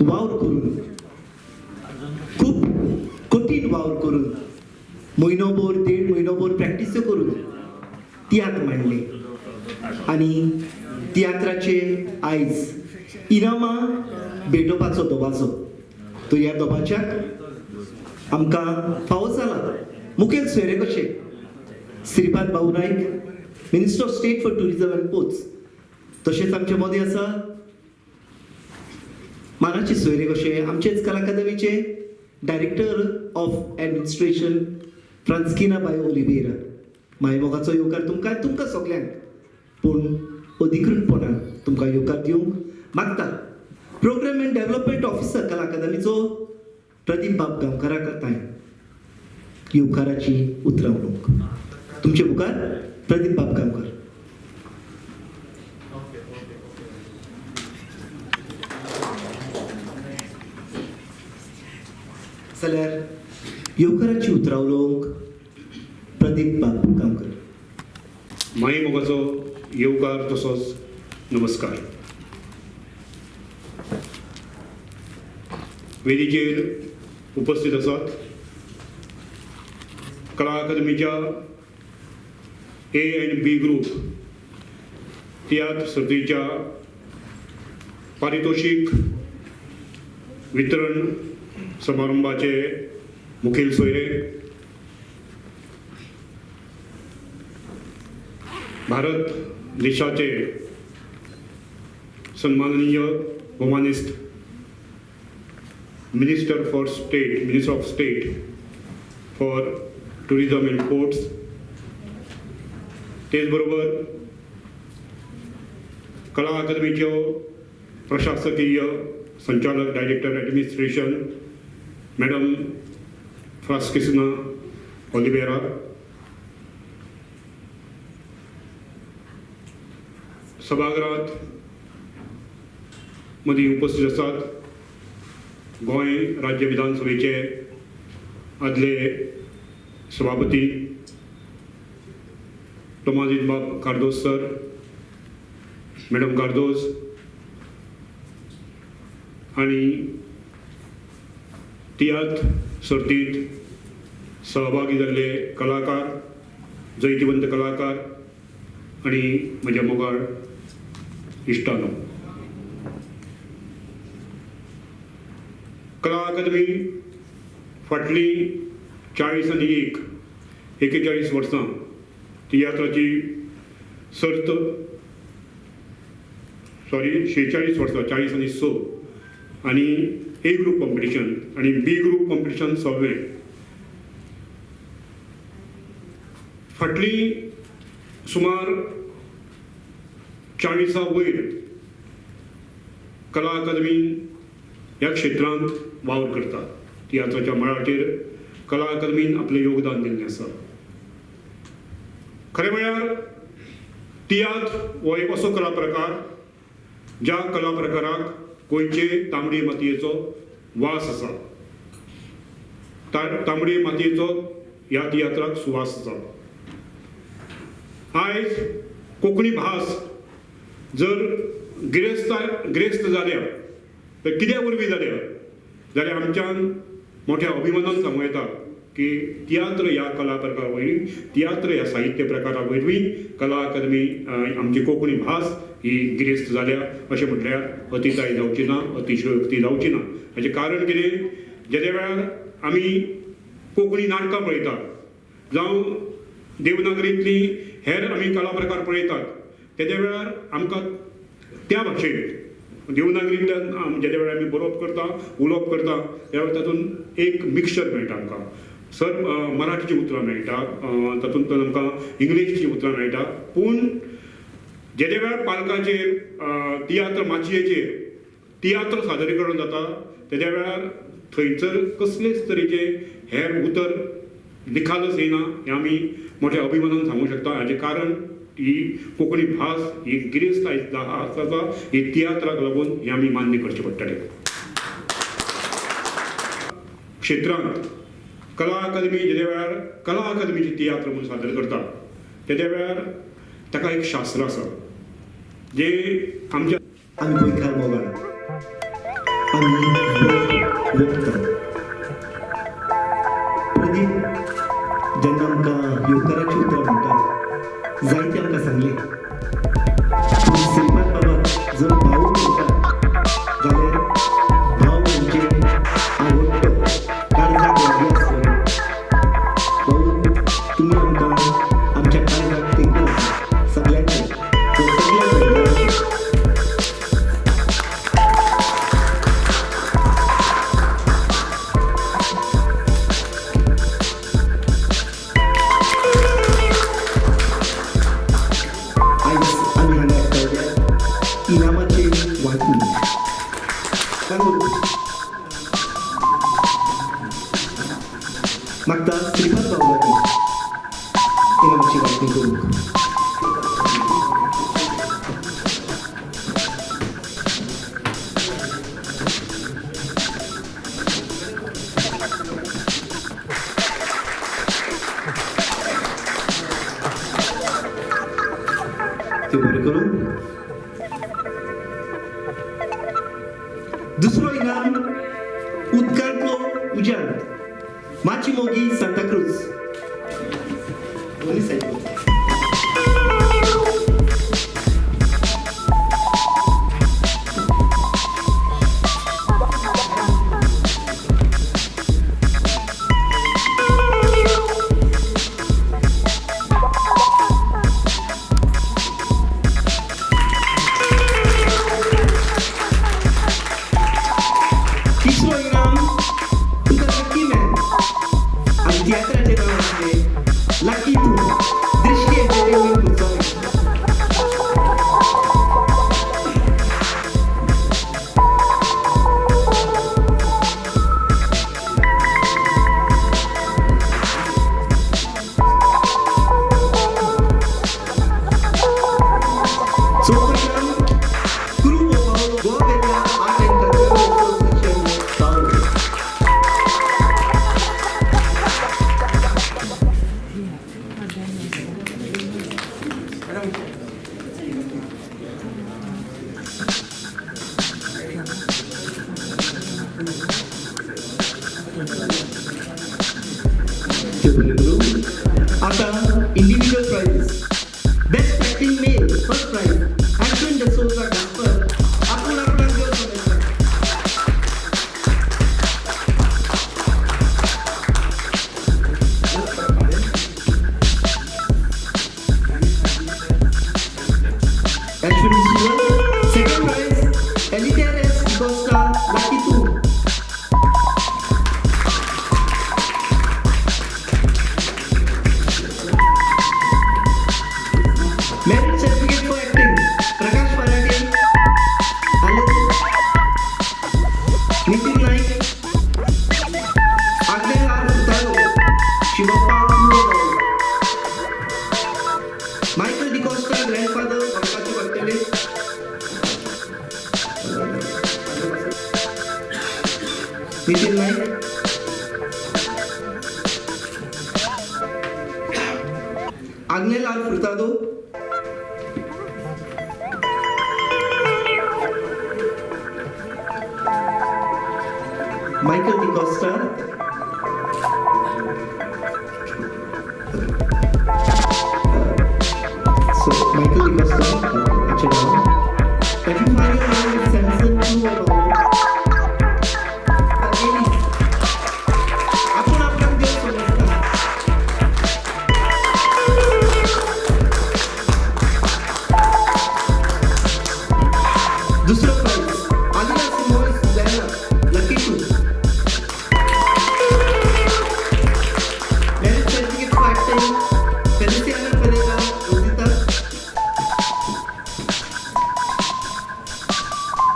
वावर करून, खूप कठीण वावर करून, म्हयनोभर 1.5 म्हयनोभर प्रॅक्टीस करून तियात्र मांडले आणि तियात्राचे आयज इनामां भेटोवपाचो दबाचो. तो ह्या दबाच्याक आमकां फावो जाला. मुखेल सोयरे कशे श्रीपाद भाऊ Naik, minister of state for tourism and ports, तशेंच आमचे मदीं आसा मानाचे सोयरे कशे आमचेच कला अकादमीचे डायरेक्टर ऑफ एडमिनिस्ट्रेशन फ्रांस्किना बाय ओलिवेरा. मायमोगाचो येवकार तुमकां सगल्यांक पूण अधिकृतपणान तुमकां येवकार दिवंक मागता. प्रोग्राम एंड डेव्हलपमेंट ऑफिसर कला अकादमीचो प्रदीप बाब गांवकारा करताय येवकाराची उतरावणूक. तुमचे मुखार प्रदीप बाब गांवकार. जाल्यार येवकाराची उतरावणूक प्रदीप बाब गांवकर. माई मोगाचो येवकार तसोच नमस्कार. वेदीचेर उपस्थित आसात कला अकादमीच्या A and B group tiatr सर्तीच्या पारितोषिक वितरण समारंभाचे मुखेल सोयरे, भारत देशाचे सन्माननीय humanist minister of state for tourism and ports, तेचबरोबर कला अकादमीच्यो प्रशासकीय संचालक director administration madam Franscina Oliveira, सभागृहात मदीं उपस्थित आसात गोंय राज्य विधानसभेचे आदले सभापती टोमाजीत बाब कार्दोज सर, मॅडम कार्दोज आणि तियात्र सर्तीत सहभागी जाल्ले कलाकार, जैतिवंत कलाकार आणि म्हज्या मोगाळ इश्टानो. कला अकादमी फाटली 41 वर्सां तियात्राची सर्त 46 वर्सां 46 आणि A ग्रुप कॉम्पिटिशन आणि B ग्रुप कॉम्पिटिशन 6वें. फाटली सुमार 40 वयर कला अकादमीन ह्या क्षेत्रांत वावर करता. तियात्राच्या मळाचेर कला अकादमीन आपलें योगदान दिल्लें आसा. खरें म्हळ्यार तियात्र हो एक असो कला प्रकार ज्या कला प्रकाराक गोंयचे तांबडी मातयेचो वास आसा. तांबडी मातयेचो ह्या तियात्राक सुवास आसा. आयज कोंकणी भास जर गिरेस्त जाल्या तर कित्या वरवीं जाल्या जाल्यार आमच्यान मोठ्या अभिमानान सांगूं येता की तियात्र ह्या कला प्रकार वयली, तियात्र ह्या साहित्य प्रकारा वरवीं कला अकादमी आमची कोंकणी भास ही गिरेस्त जाल्या अशें म्हटल्यार अतिताय जावची ना, अतिशयोक्ती जावची ना. हाचें कारण कितें, जेदे वेळार आमी कोंकणी नाटकां पळयतात जावं देवनागरींतली हेर आमी कला प्रकार पळयतात तेदे वेळार आमकां त्या भाशेन देवनागरींतल्यान जेदे वेळार आमी बरोवप करता, उलोवप करता त्या वेळार तातूंत एक मिक्सचर मेळटा आमकां. मराठीची उतरां मेळटा, तातूंत आमकां इंग्लिशीची उतरां मेळटा. पूण जेदे वेळार पालकाचेर तियात्र माचयेचेर तियात्र सादरीकरण जाता तेद्या वेळार थंयसर कसलेच तरेचे हेर उतर निखालस येना हें आमी मोठ्या अभिमानान सांगूं शकता. हाचें कारण ही कोंकणी भास ही गिरेस्त आयज आसा ही तियात्राक लागून हें आमी मान्य करचें पडटलें. क्षेत्रांत कला अकादमी जेदे वेळार कला अकादमीची तियात्र म्हणून सादर करता तेद्या वेळार ताका एक शास्त्र आसा जे आमच्या आमी गोंयकार मोगाळ आम्ही वोट करप. प्रदीप जेन्ना आमकां येवकाराची उतरां म्हणटा जायते आमकां सांगले पूण श्रीपाद बाबा जर भाऊ म्हणटा जाल्यार भाव म्हणजे आवडटो काळजाक लागीं आसलो. भाऊ तुमी आमकां आमच्या काळजाक तेंकून आसा सगळ्यांचे सगळ्यांक आयज आमी हांगा एकठांयल्या इनामाचे वांटणी मागता श्रीपाद बाबाची इनामाची वांटणी करूंक. ते बरें करून दुसरो इनाम उदकांतलो उज्याद माची मोगी सांताक्रूज. दोन्ही सायडीन. तिसरो इनाम तुका लकी मॅन आनी तियात्राचें नांव आसलें लकी तूं दृश्टी एंटरटेनमेंट कुचो. चौथो इनाम क्रू गोवा वेगळा आर्ट एंड कल्चरल असोसिएशन बावडे. आता individual prizes. Best acting male first prize Ashwin D'Souza डॅस्पर आपण आपणाक देव समजता. ॲश्विन डसोजा. सेकंड प्राइज एलिटेरेस डिकोस्टा लकी तू. Merit certificate for acting Prakash Parate Nitin Naik आग्नेय आर सुतारो शिवप्पा मुळगाव. मायकल डिकोस्टा ग्रँडफादर वळखाचे पडटले. नितीन नाईक. आग्नेय R Furtado. Michael DiCosta. So Michael DiCosta, actually now. If you find your name with Samson Blue or आपण आपणाक देव समजता. दुसरो प्राइज आलिया सिमोन सुझाना लकी टू. Merit certificate for acting Feliciana Pereira Rosita.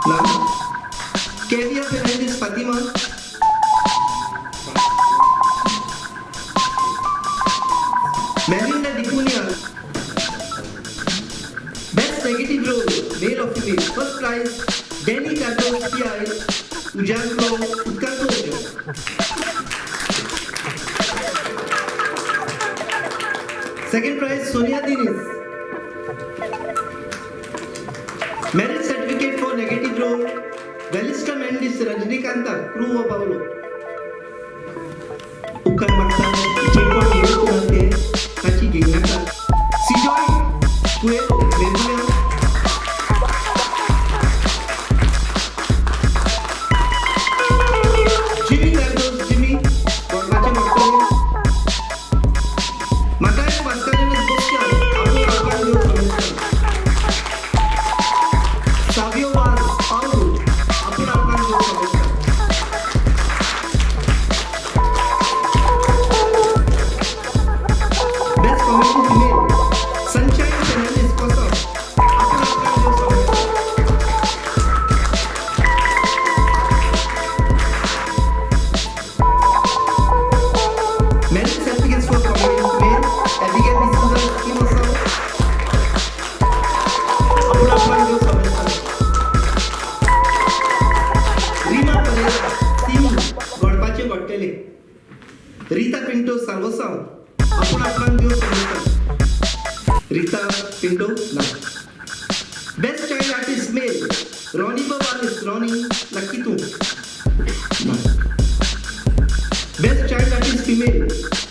नाम केविया Fernandes Fatima. Melinda D'Cunha. Best negative role male of female first prize Denny Cardoz पीआई उजांको उदकांतलो उज्याद. Second prize Sonia Dinis. Merit certificate for negative role वेलिस्टा मेंडी आर्टिस्ट रजनीकांत क्रू व पावलो उपकार मागता जे कोण येवंक ना ते ताची घेयनाका सिजॉय कुएलो मेरुया जिमी कार्दोस जिमी गोडवाचे मोडटले म्हाका एक वाचकाचें बसच्या आपूण आवाज घेवन समजता सावियो वाज पावलो आपूण आवाज घेवन समजता best comedy female sunshine Fernandes कसो आपूण आवाज घेवन समजता Many certificates for comedy female Abigail D'Souza Kim Asam आपण घेऊ समजता रीमा परेरा तीन गोडपाचे गोडटेले रीता पिंटो सावसाव आपण घेऊ समजता रीता पिंटो ना best child artist male Ronnie बवालिस रॉनी लकी तू best child artist female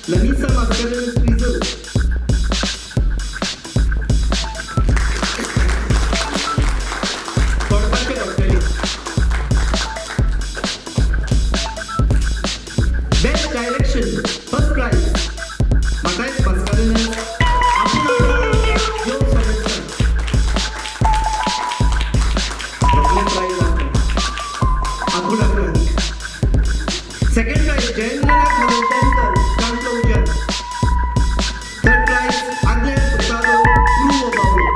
Lanisa Mascarenhas फ्रीजल गोडपाचे गोडटेले best direction first prize Mathias Mascarenhas आपण घेऊ समजता प्राइज आपण Second prize, Jayendranath Hanumankar, Conclusion. Third prize, Agnes Prasado, Crew of Paolo.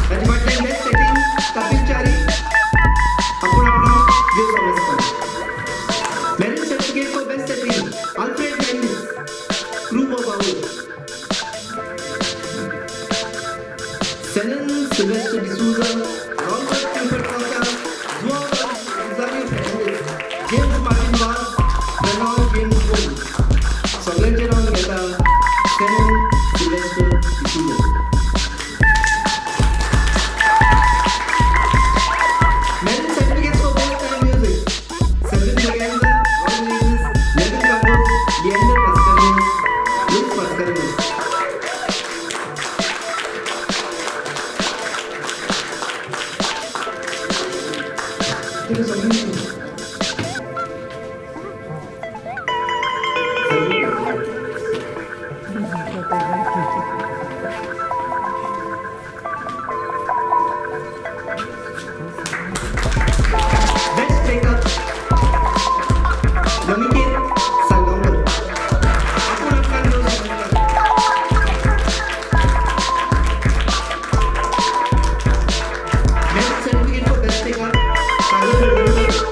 Department Best Setting, Kapil Chari, Apuna Gil Samestar. Merit Certificate for Best Setting, Alfred Mendes, Crew of Paolo. Senan Sylvester D'Souza, Robert Clifford Costa, Joao Rosario Fernandez, James Martin Vaz, Renault James Bond. सगळ्यांचे नाव घेता Sanon Sylvester D'Souza. Merit certificates for best time music. Selvin Braganza, Ron Davis, Neville Carlos, Leander Mascarenhas, Luis Mascarenhas. Itu semua. Best makeup Namiket Sangamkar. Apun घेऊ समजता Merit certificate for best makeup Sagar Redundar.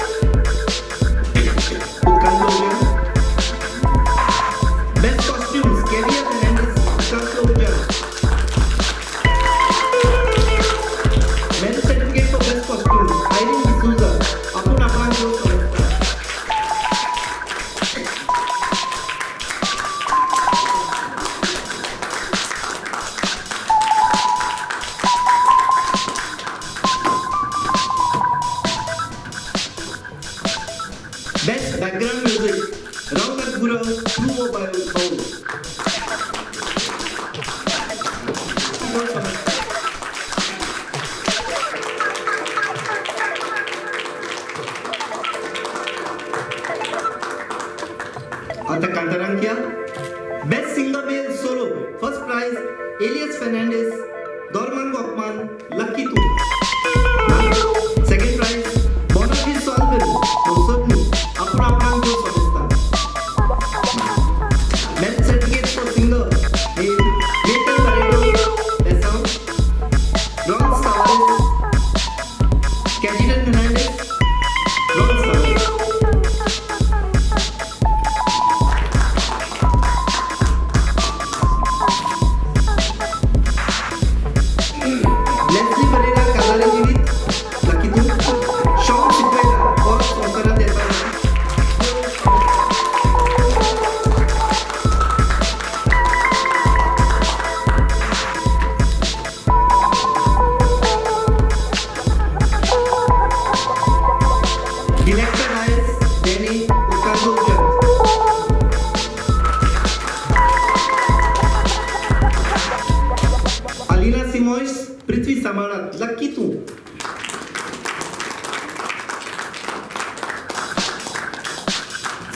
Simoes पृथ्वी सांबाळात लक्की तूं.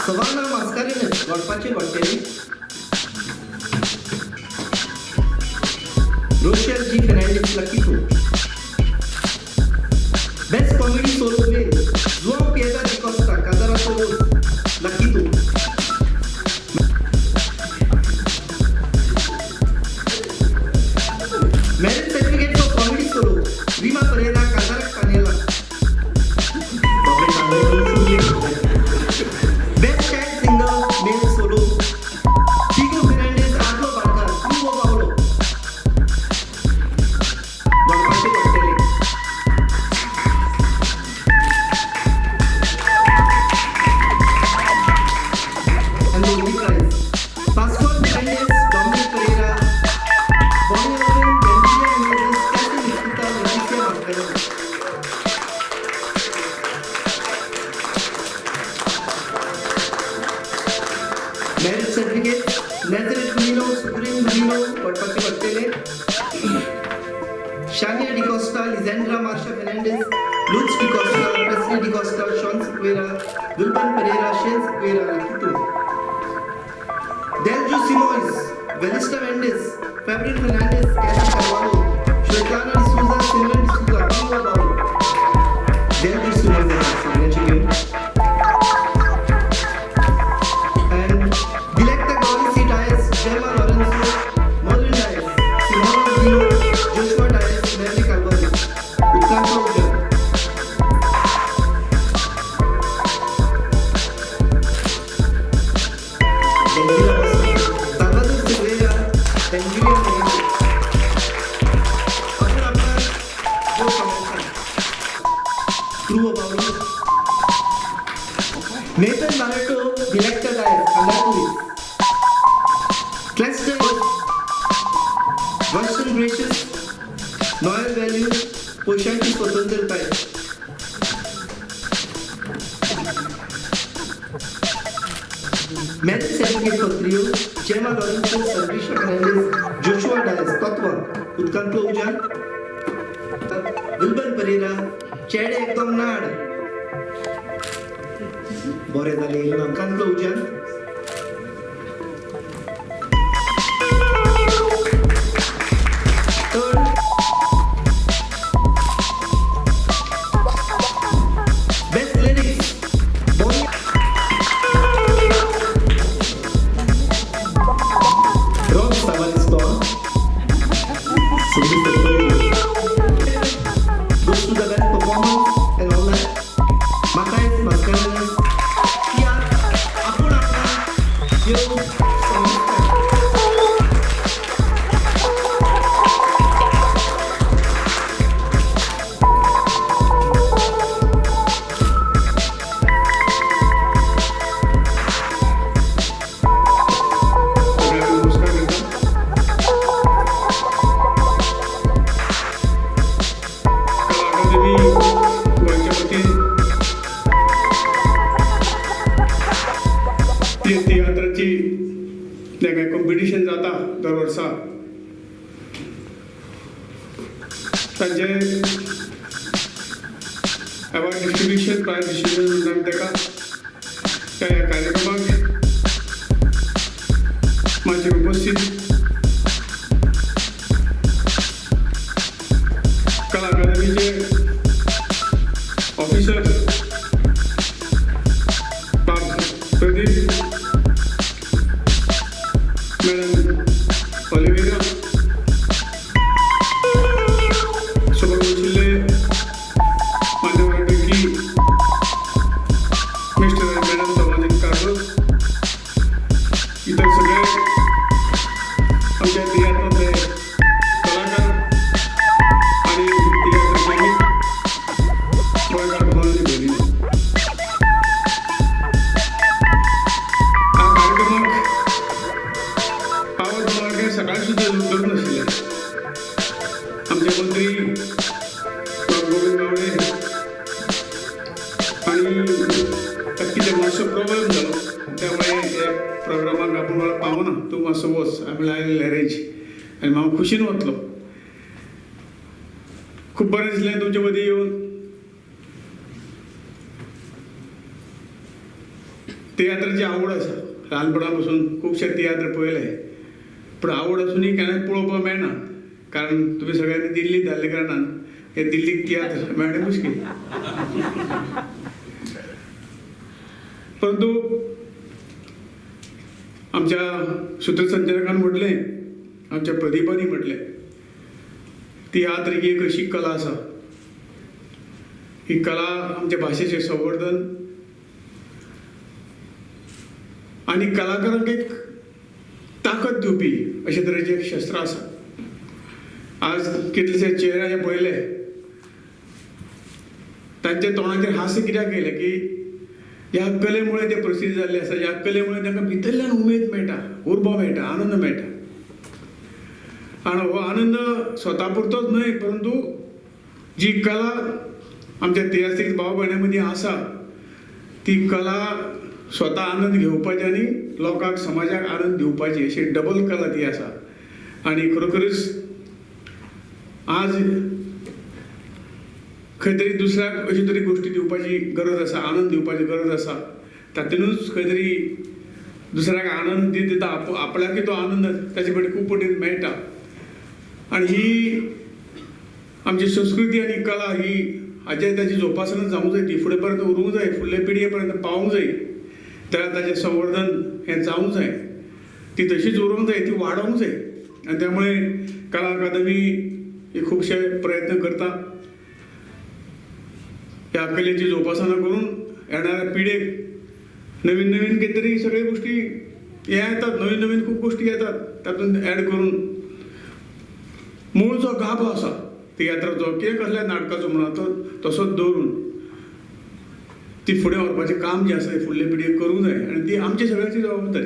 सवाना मास्कारेनस वाडपाचे वाडटेली. रोशल जी फेर्नांडीस लक्की तूं. Best comedy solo male Joao पिएदा डी कॉस्टा काजारा सोलोस लक्की तूं. Merit certificate for comedy solo Reema Pereira काजारा कानेला. Best child singer male solo Chico Fernandez Arlo Barca Hugo Paulo. वाडपाचे वाडटेले. And the only prize. Pascual Fernandez, Dominic Pereira, Bonnie Owen, Benjamin Moses, Catherine Nikita, Leticia Mascarenhas. Merit certificate, Nazareth Menino, Supreme Menino, वाडपाचे वाडटेले. Shania Di Costa, Lisandra Marsha Fernandez, Lutz Di Costa, Presley Di Costa, Sean Sequeira, Wilban Pereira, Shane Sequeira, Lakito. Delju Simoes, Velista Mendes, Fabriel Fernandez, Cassie Carvalho, Svetlana Di Souza, Simran Di Souza, Hugo Paulo. Delju Simoes, signature game. And Dilecta Gaudensi Dias, Gemma Lorenzo, Maureen Dias, Simona Dino, Joshua Dias, Melly Calvary, Utkanta Ujjan. Dengila Costa, Salvador Silveira, Benjulia Reyes, Arthur Abner, Joe Samuelson, Crew of Paulo. Nathan Barreto, Dilecta Dias, Andapuri. Cluster, Russian Gracious, Noel Value, Poshanti Swatantratai. Merit certificate for trio, Gemma Lorenzo, Sarvisha Fernandez, Joshua Dias, Tatwa, Utkanta Ujjan, Wilban Pereira, Chad Ekdom Nad. बरे जाले उtkanta Ujjan. Third, best lyrics, Bonnie. Rob Savalisto, goes to the best performance and all that. Matthias Mascarenhas, Kia, Apuraka, Joe, Samuelson. सगळ्यांना नमस्कार देतो. कला अकादमी गोंयच्या वतीन तियात्राची काय competition जाता दर वर्सा तांचे अवॉर्ड डिस्ट्रिब्युशन प्रायज डिस्ट्रिब्युशन म्हणटात तेका ह्या कार्यक्रमाक माझे उपस्थित कला अकादमीचे ऑफिसर प्रदीप मॅडम ऑलिव्हेरा सोबत बसलेले मान्यवरांपैकी मिस्टर आणि मॅडम दमाजी कारभार इतर सगळे आमच्या तियात्रातले कलाकार आणि तियात्राप्रेमी गोंयकार भाव आणि भगिनी. हा कार्यक्रमाक पावत मला काही सकाळ सुद्धा उतरत नसले. आमचे मंत्री गोविंद गावडे आणि कितें मातसो प्रॉब्लेम जालो त्यामुळे प्रोग्रामाक आपूण म्हाका पावना तूं मातसो वच आमी लायले लॅरेज आनी हांव खुशीन वतलो. खूब बरें दिसलें तुमचे मदीं येवन. तियात्राची आवड आसा, ल्हानपणा पासून खुबशे तियात्र पळयले, पूण आवड अजूनय केन्ना पळोवपाक मेळना, कारण तुमी सगळ्यांनी दिल्लीत धाडले कारणान हे दिल्लीक तियात्र मेळणें मुश्कील. परंतु आमच्या सूत्रसंचालकान म्हटलें, आमच्या प्रदीपानी म्हटलें, तियात्र ही एक अशी कला आसा, ही कला आमच्या भाशेचें संवर्धन आनी कलाकारांक एक ताकद दिवपी अशे तरेचें एक शस्त्र आसा. आज कितलेशे चेहरे हांवें पळयले, तांच्या तोंडाचेर हास्य कित्याक येयलें की ह्या कलेमुळे ते प्रसिद्ध जाल्ले आसा, ह्या कलेमुळे तांकां भितरल्यान उमेद मेळटा, उर्बा मेळटा, आनंद मेळटा. आणि हो आनंद स्वता पुरतोच न्हय, परंतु जी कला आमच्या तियात्रीक भाव भयणां मदीं आसा, ती कला स्वता आनंद घेवपाची आनी लोकांक समाजाक आनंद दिवपाची अशी डबल कला ती आसा. आणि खरोखरच आज खंय तरी दुसऱ्याक अशी तरी गोश्टी दिवपाची गरज आसा, आनंद दिवपाची गरज आसा. तातूंतच खंय तरी दुसऱ्याक आनंद दिता, आपल्याकय तो आनंद ताचे कडेन खूब पटीन मेळटा. आणि ही आमची संस्कृती आनी कला ही हाजे ताची जोपासना जावंक जाय, ती फुडें पर्यंत उरूंक जाय, फुडले पिळगे पर्यंत पावूंक जाय, त्याला ताचें संवर्धन हें जावंक जाय, ती तशीच उरूंक जाय, ती वाडोवंक जाय. आनी त्यामुळे कला अकादमी हे खुबशे प्रयत्न करता ह्या कलेची जोपासना करून येणाऱ्या पिळगेक नवीन नवीन कितें तरी सगळे गोश्टी हे येतात, नवीन नवीन खूब गोश्टी येतात, तातूंत ऍड करून मूळ जो गाभो आसा तियात्राचो किंवा कसल्या नाटकाचो म्हणा तो तसोच दवरून ती फुडें व्हरपाचें काम जें आसा तें फुडले पिळगेक करूंक जाय. आनी ती आमची सगळ्यांची जबाबदारी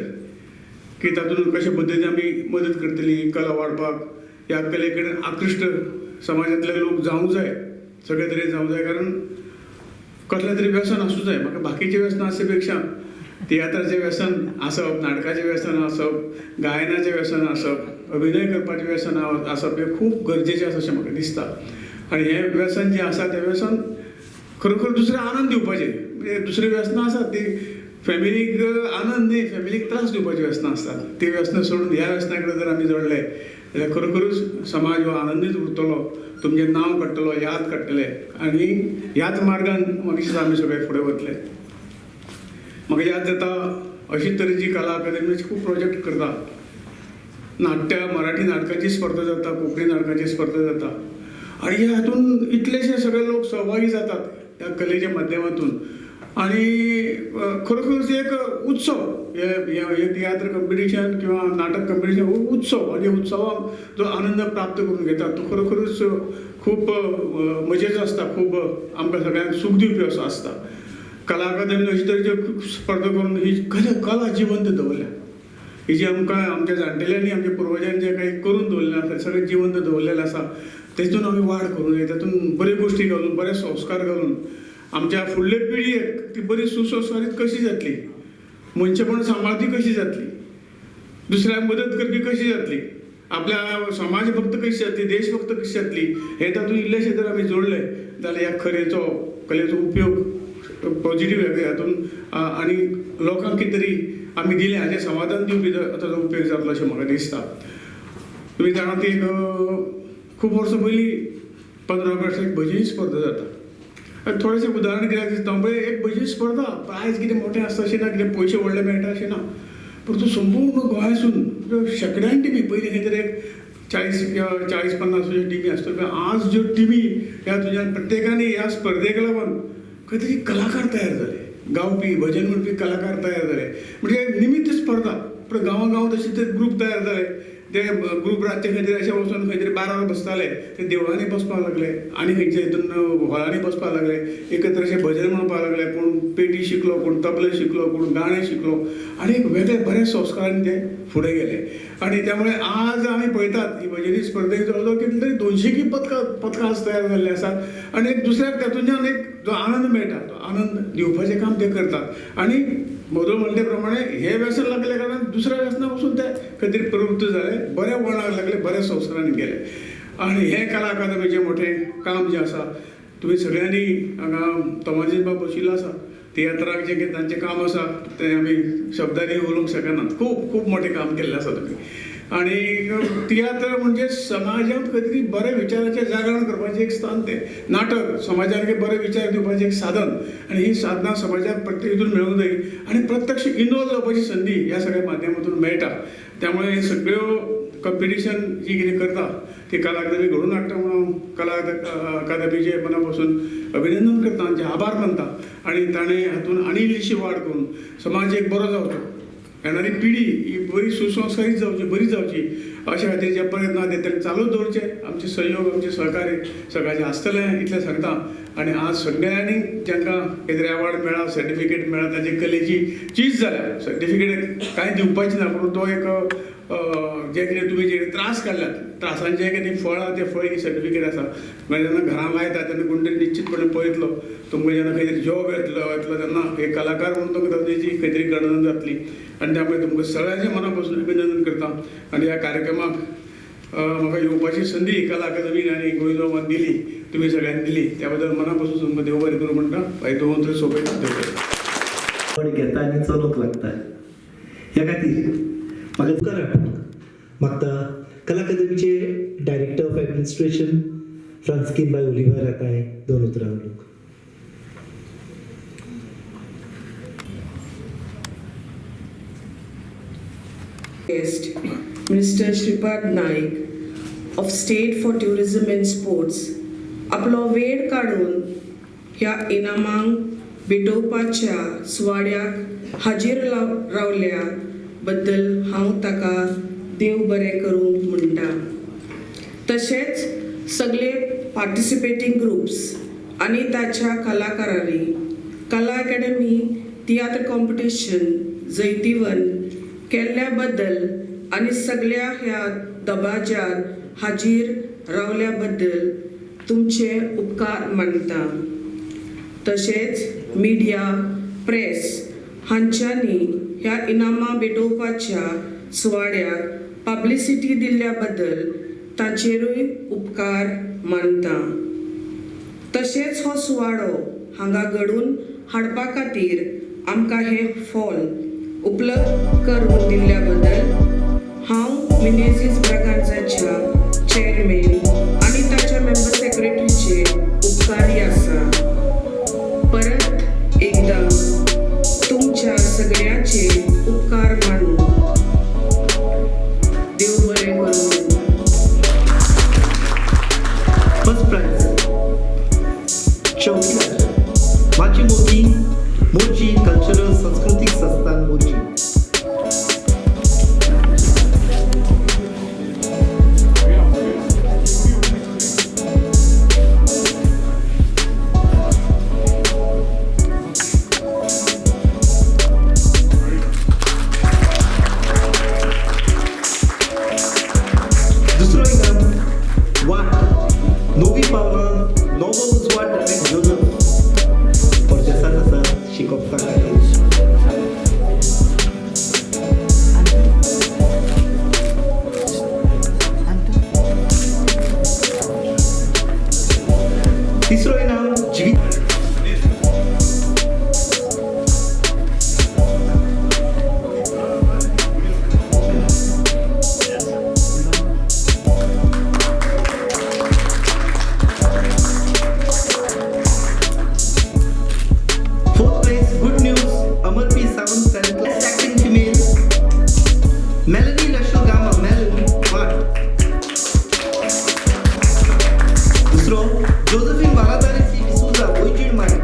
की तातूंत कशे पद्दतीन आमी मदत करतली कला वाडपाक, ह्या कले कडेन आकृश्ट समाजांतले लोक जावंक जाय, सगळे तरेन जावंक जाय. कारण कसलें तरी व्यसन आसूं जाय. म्हाका बाकीचें व्यसनां आसचे पेक्षा तियात्राचें व्यसन आसप, नाटकाचें व्यसन आसप, गायनाचें व्यसन आसप, अभिनय करपाचें व्यसन आसप हें खूब गरजेचें आसा अशें म्हाका दिसता. आनी हें व्यसन जें आसा तें व्यसन खरोखर दुसऱ्याक आनंद दिवपाचें. म्हणजे दुसरीं व्यसनां आसात ती फॅमिलीक आनंद न्ही, फॅमिलीक त्रास दिवपाचीं व्यसनां आसतात. ती व्यसनां सोडून ह्या व्यसना कडेन जर आमी जोडले जाल्यार खरोखरूच समाज हो आनंदीत उरतलो, तुमचें नांव काडटलो, याद काडटले आनी ह्याच मार्गान म्हाका दिसता आमी सगळे फुडें वतले. म्हाका याद जाता अशीच तरेची कला अकादमी खूब प्रोजेक्ट करता. नाट्य मराठी नाटकाची स्पर्धा जाता, कोंकणी नाटकाची स्पर्धा जाता आनी ह्या हातूंत इतलेशे सगळे लोक सहभागी जातात ह्या कलेच्या माध्यमातून. आणि खरोखरच एक उत्सव हे तियात्र कॉम्पिटिशन किंवा नाटक कॉम्पिटिशन हो उत्सव. आणि उत्सवाक जो आनंद प्राप्त करून घेतात तो खरोखरच खूब मजेचो आसता, खूब आमकां सगळ्यांक सूख दिवपी असो आसता. कला अकादमीन अशे तरेच्यो स्पर्धा करून ही कला जिवंत दवरल्या. ही जी आमकां आमच्या जाणटेल्यांनी आमच्या पुर्वजांनी जे काही करून दवरलें आसा सगळें जिवंत दवरलेलें आसा. तेतून आमी वाड करूं जाय, तातूंत बऱ्यो गोश्टी घालून, बरे संस्कार घालून आमच्या फुडले पिळगेक ती बरी सुसंस्कारीत कशी जातली, मनशेपण सांबाळपी कशी जातली, दुसऱ्याक मदत करपी कशी जातली, आपल्या समाज भक्त कशी जातली, देशभक्त कशी जातली, हे तातूंत इल्लेशे जर आमी जोडले जाल्यार ह्या कलेचो उपयोग पॉझिटिव्ह हातूंत आनी लोकांक कितें तरी आमी दिलें हाचें समाधान दिवपी ताचो उपयोग जातलो अशें म्हाका दिसता. तुमी जाणात एक खूब वर्सां पयलीं 15 ऑगस्ट एक भजनी स्पर्धा जाता. थोडेशें उदाहरण कित्याक दिसता पळय, एक भजनी स्पर्धा प्रायज कितें मोठें आसता अशें ना, कितें पयशे व्हडले मेळटा अशें ना, परंतु संपूर्ण गोंयासून शेकड्यान टिमी पयलीं खंय तरी एक 40-50 टिमी आसता. आज ज्यो टिमी ह्या तुज्यान प्रत्येकानी ह्या स्पर्धेक लागून खंय तरी कलाकार तयार जाले, गावपी भजन म्हणपी कलाकार तयार जाले. म्हणजे निमित्त स्पर्धा गांवागांव तशे ते ग्रूप तयार जाले. ते ग्रूप रातचे खंय तरी अशें वचून खंय तरी बारार बसताले, ते देवळांनी बसपाक लागले आनी खंयच्या हितून हॉलांनी बसपाक लागले, एकत्र अशें भजन म्हणपाक लागले. कोण पेटी शिकलो, कोण तबले शिकलो, कोण गाणें शिकलो आनी एक वेगळे बरे संस्कारान ते फुडें गेले. आनी त्यामुळे आज आमी पळयतात ही भजनी स्पर्धेक जवळ जवळ कितले तरी 200 पदकां तयार जाल्ले आसात. आनी एक दुसऱ्याक तातूंतल्यान एक जो आनंद मेळटा तो आनंद दिवपाचें काम ते करतात. आनी मधुर म्हणले प्रमाणे हे व्यसन लागले कारणान दुसऱ्या व्यसना पासून ते खंय तरी प्रवृत्त जाले, बऱ्या वळणाक लागले, बऱ्या संस्कारांनी गेले. आणि हे कला अकादमीचे मोठे काम जे आसा तुम्ही सगळ्यांनी हांगा तोमाजीन बाब बशिल्लो आसा तियात्राक जे कितें तांचें काम आसा तें आमी शब्दांनी उलोवंक शकनात. खूब खूब मोठें काम केल्लें आसा तुमी. आणि तियात्र म्हणजे समाजांत खंय तरी बरे विचाराचें जागरण करपाचें एक स्थान तें. नाटक समाजाक बरे विचार दिवपाचें एक साधन आणि ही साधनां समाजाक प्रत्येक हितून मेळूंक जाय आणि प्रत्यक्ष इन्वॉल्व जावपाची संदी ह्या सगळ्या माध्यमांतून मेळटा. त्यामुळे हे सगळ्यो कॉम्पिटिशन जी कितें करता ती कला अकादमी घडोवन हाडटा म्हणून कला अकादमीचे मना पासून अभिनंदन करता, तांचे आभार मानता आणि ताणें हातून आनी इल्लीशी वाड करून समाज एक बरो जावचो, येणारी पिढी ही बरी सुसंस्कारीत जावची, बरी जावची अशा खातीर जे प्रयत्न आहा ते चालूच दवरचे. आमचे सहयोग आमचे सहकार्य सगळ्यांचे आसतलें इतलें सांगता. आणि आज सगळ्यांनी जांकां कितें अवॉर्ड मेळ्ळा, सर्टिफिकेट मेळ्ळा, ताचे कलेची चीज जाल्या. सर्टिफिकेट कांय दिवपाची ना, पूण तो एक जे कितें तुमी जे त्रास काडल्यात त्रासांचे कितें फळ आहा तें फळ ही सर्टिफिकेट आसा. मागीर जेन्ना घरां लायता तेन्ना कोण तरी निश्चितपणे पळयतलो तुमकां जेन्ना खंय तरी जॉब येतलो तेन्ना एक कलाकार म्हणून तुमकां ताची खंय तरी गणना जातली. आणि त्यामुळे तुमकां सगळ्यांचे मना पासून अभिनंदन करता. आणि ह्या कार्यक्रमाक म्हाका येवपाची संदी कला अकादमीन आनी गोविंदबाबान दिली, तुमी सगळ्यांनी दिली, त्या बद्दल मना पासून तुमकां देव बरें करूं म्हणटा. हांवें दोन थंय सोबत देव बरें. पण घेता आनी चलोवंक लागता. ह्या खातीर म्हाका उपकार मागता कला अकादमीचे डायरेक्टर ऑफ एडमिनिस्ट्रेशन फ्रांस्किन बाय ओलिव्हर येताय 2 उतरां उलोवंक. Minister Shripad Naik of State for Tourism and Sports आपलो वेळ काढून ह्या इनामांक भेटोवपाच्या सुवाळ्याक हाजीर रावल्या बद्दल हांव ताका देव बरें करूं म्हणटा. तशेंच सगळे पार्टिसिपेटिंग ग्रुप्स आनी ताच्या कलाकारांनी कला अकॅडमी तियात्र कॉम्पिटिशन जैतिवन केल्ल्या बद्दल आणि सगळ्या ह्या दबाज्यार हाजीर रावल्या बद्दल तुमचे उपकार मानता. तशेंच मिडिया, प्रेस हांच्यांनी ह्या इनामां भेटोवपाच्या सुवाळ्याक पब्लिसिटी दिल्ल्या बद्दल तांचेरूय उपकार मानता. तशेंच हो सुवाळो हांगा घडून हाडपा खातीर आमकां हे फॉल उपलब्ध करून दिल्ल्या बद्दल हांव मिनेझीस ब्रागांझाच्या चेअरमॅन आणि ताच्या मेंबर सेक्रेटरीचे उपकारी आसा. परत एकदा तुमच्या सगळ्यांचे उपकार मानून देव बरें करूं. फर्स्ट प्राइज चौथीला माझी मोची कल्चरल सांस्कृतिक संस्थान मोची. दुसरो इनाम वाट नवी पावलां नवो उजवाड आणि जोजफ परदेसांत आसा शिकोवपा खातीर. तिसरो इनाम जिवीत Melanie Lashogama, Melanie Watt. दुसरो Josephine Valadares e D'Souza, Boitir Mari.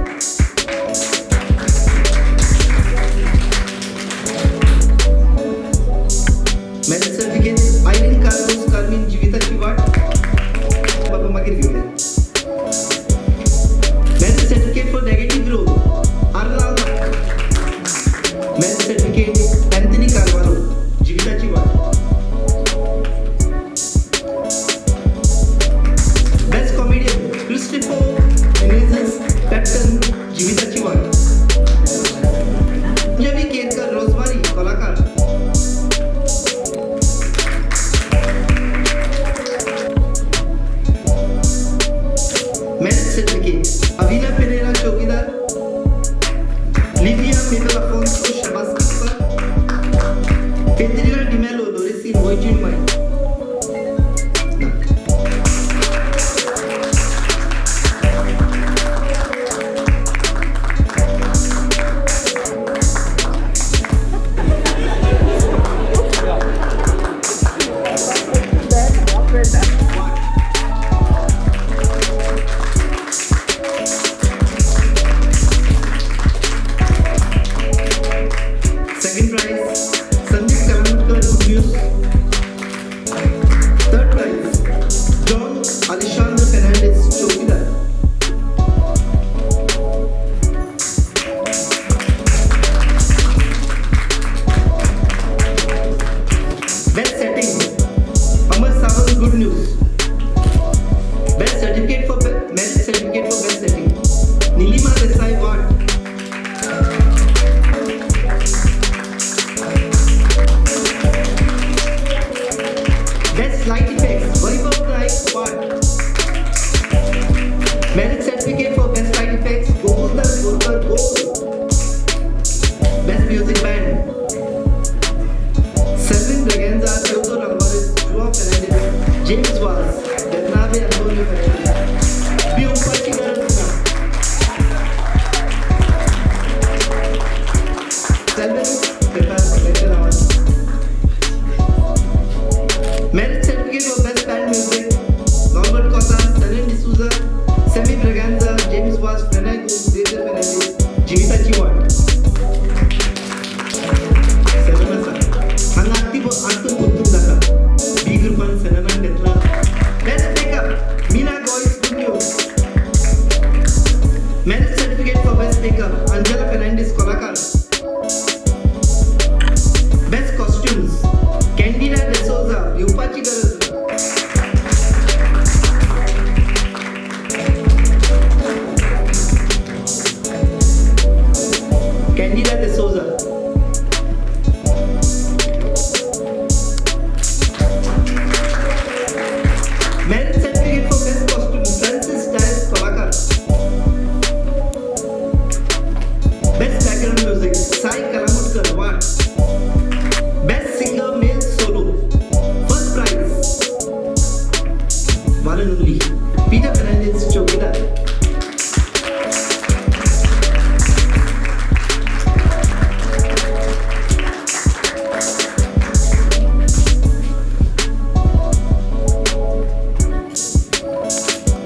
Merit certificate Irene Carlos Carmen जिविताची वाट बाबा मागीर घेऊया. Merit certificate for negative growth Arlal. Merit certificate Anthony Carvalho जिविताची वाट. Best comedian Merit certificate. Avila Pereira Chokidar, Livia Mabel Afonso Shabastikar, Pedrila Di Mello Loresin Wojin Mai. Second prize, Sandeep Kalankar, Good News. Third prize, John Alexander Fernandez, Chokidar. Best setting, Amar Sawant, Good News. Best certificate for merit certificate for best setting, Nilima Desai, Watt. Best light effects, Vaibhav Naik, Watt. Merit certificate for best light effects, Gokuldar Gorkar, Gold. Best music band, Selvin Braganza, Theodore Alvarez, Joao Fernandez, James Vaz, Bernabe Antonio Fernandez, Biumpati Garantuna. Selvin, prepare for later on. Merit certificate for best band music, Norbert Costa, Sanin D'Souza, Semi Braganza, James Vaz, Pranay Ghosh, Cesar Fernandez, Jivita Chiwat. Senana hanga attum gurtum daka. B Grupan Senana Detla. Best makeup, Meena Goyce, Good News. Merit certificate for best makeup, Angela Fernandez, Kolakar. Best costumes, Candida De Souza, Yupachi Garazna. Candida De Souza. Merit certificate for best costume, Francis Dias Kolakar. Best background music, Sai Kalamutkar, Watt. Best singer male solo. First prize, one and only, Peter Fernandez, Chokidar.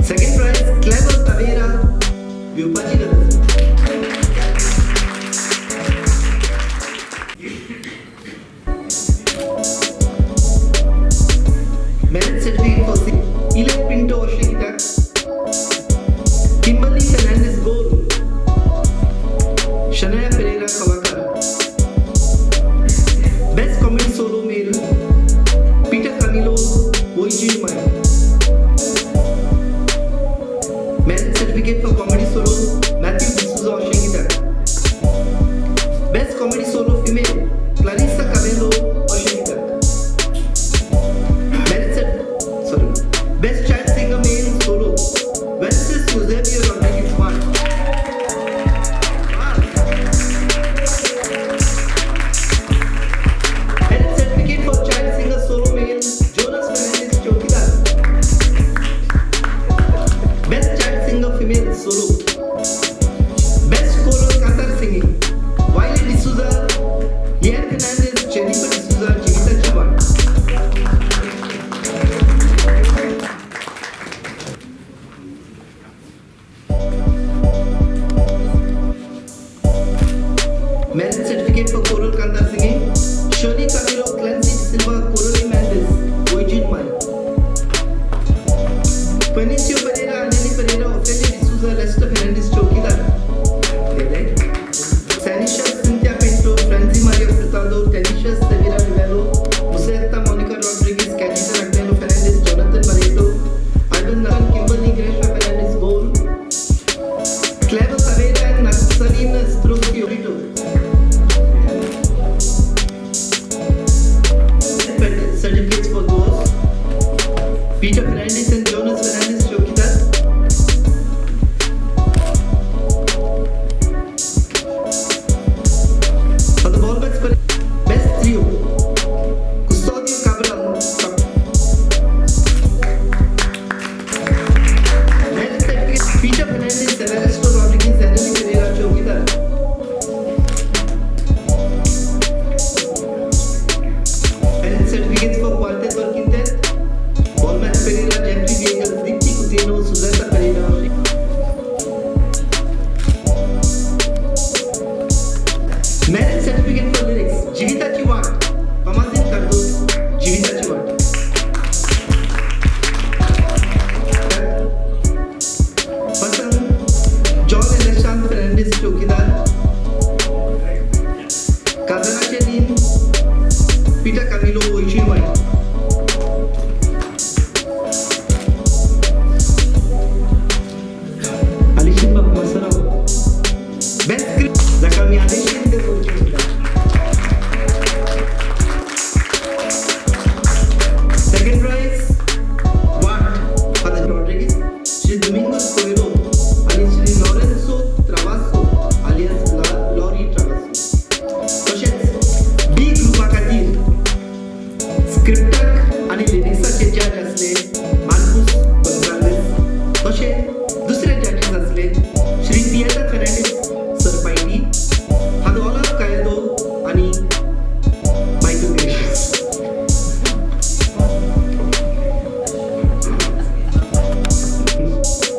Second prize, Clever Tavera, Viupachi Garazna. Merit certificate for Ilan Pinto Oshikita, Kimberly Fernandez Gold, Shania Pereira Kawakar. Best comedy solo male, Peter Camilo Wojin Mai. Merit certificate for comedy solo, Matthew D'Souza Oshikita. Best comedy solo female, Clarissa Cabello Oshikita. Best child singer male solo, Vences Eusebio Rodriguez, Watt. Merit certificate for child singer solo male, Jonas Fernandez, Chokidar. Best child singer female solo. Best choral Qatar singing, Wiley D'Souza, Lian Fernandez, Jennifer D'Souza, Jivita Chiwat. Merit certificate for choral Kantar singing, Shirley Camilo, Clancy Silva, Coralie Mendes, Wojin Mai. Benicio Pereira, Anneli Pereira, Ophelia D'Souza, Lester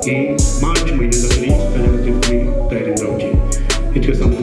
ही मार्च म्हयन्यांत जातली ताच्या खातीर तुमी तयारीन रावचे इतकें सांगता